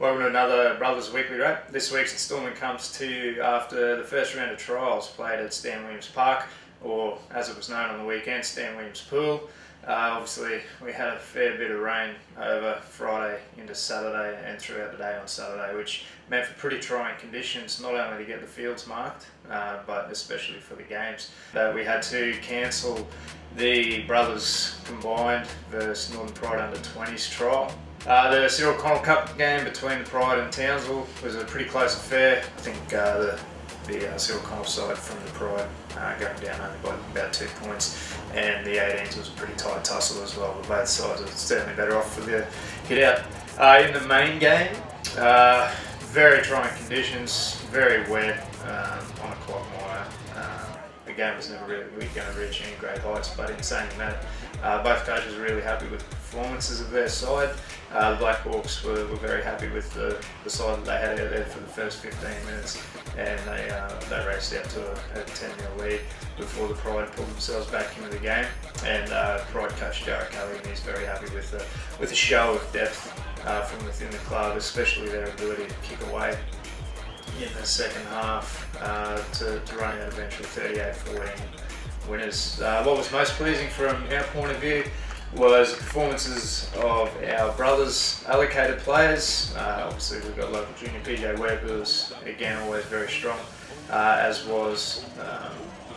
Welcome to another Brothers Weekly Wrap. This week's instalment comes to you after the first round of trials played at Stan Williams Park, or as it was known on the weekend, Stan Williams Pool. Obviously we had a fair bit of rain over Friday into Saturday and throughout the day on Saturday, which meant for pretty trying conditions, not only to get the fields marked, but especially for the games. We had to cancel the Brothers Combined versus Northern Pride Under-20s trial. The Cyril Connell Cup game between the Pride and Townsville was a pretty close affair. I think the Cyril Connell side from the Pride going down only by about 2 points, and the 18s was a pretty tight tussle as well, but both sides are certainly better off for the hit out. In the main game, very trying conditions, very wet, on a quagmire. The game was never really going to reach any great heights, but in saying that, both coaches were really happy with the performances of their side. The Black Hawks were very happy with the side that they had out there for the first 15 minutes, and they raced out to a 10-0 lead before the Pride pulled themselves back into the game. And Pride coach Jarrett Kelly is very happy with the show of depth from within the club, especially their ability to kick away in the second half to run out eventually 38-14 winners. What was most pleasing from our point of view was the performances of our brothers allocated players. Obviously we've got local junior PJ Webb, who was again always very strong, as was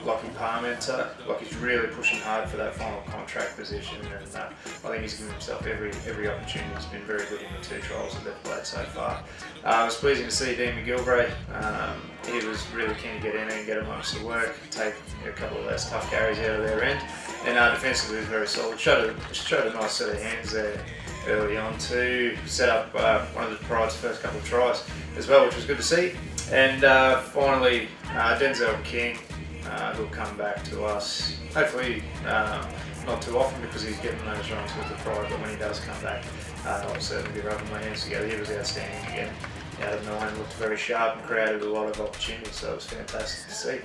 Lockie Parmenter. Lockie's really pushing hard for that final contract position, and I think he's given himself every opportunity. He's been very good in the 2 trials that they've played so far. It was pleasing to see Dean McGilvray. He was really keen to get in and get amongst the work, take a couple of those tough carries out of their end, and defensively he was very solid. Showed a nice set of hands there early on to set up one of the Pride's first couple of tries as well, which was good to see. And finally, Denzel King, who'll come back to us, hopefully not too often because he's getting those runs with the Pride, but when he does come back, I'll certainly be rubbing my hands together. He was outstanding again. Out of 9, looked very sharp and created a lot of opportunities, so it was fantastic to see.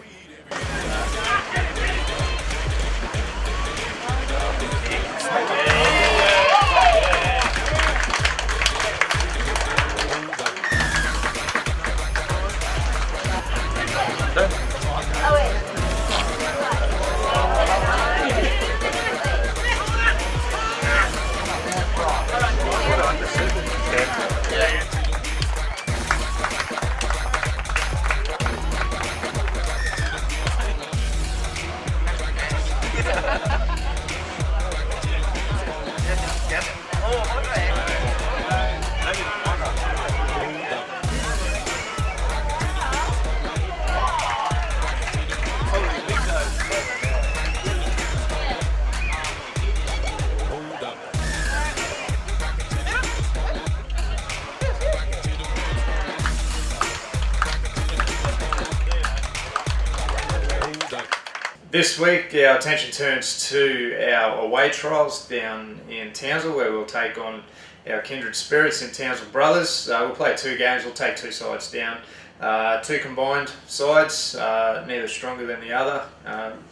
This week our attention turns to our away trials down in Townsville, where we'll take on our kindred spirits in Townsville Brothers. We'll play 2 games, we'll take 2 sides down. 2 combined sides, neither stronger than the other.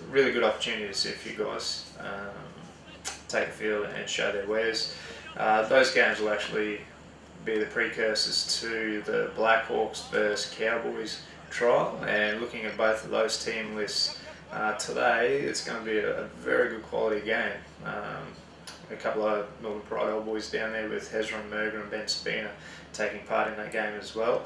Really good opportunity to see a few guys take the field and show their wares. Those games will actually be the precursors to the Black Hawks versus Cowboys trial, and looking at both of those team lists today, it's going to be a very good quality game. A couple of Northern Pride old boys down there with Hezron Merger and Ben Spina taking part in that game as well,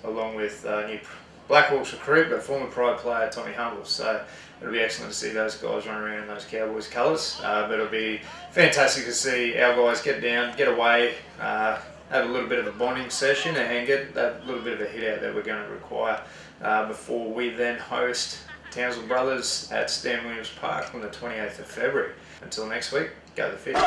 along with new Black Hawks recruit but former Pride player Tommy Humble. So it'll be excellent to see those guys run around in those Cowboys colours, but it'll be fantastic to see our guys get down, get away, have a little bit of a bonding session and get that little bit of a hit out that we're going to require before we then host Townsville Brothers at Stan Williams Park on the 28th of February. Until next week, go the fish.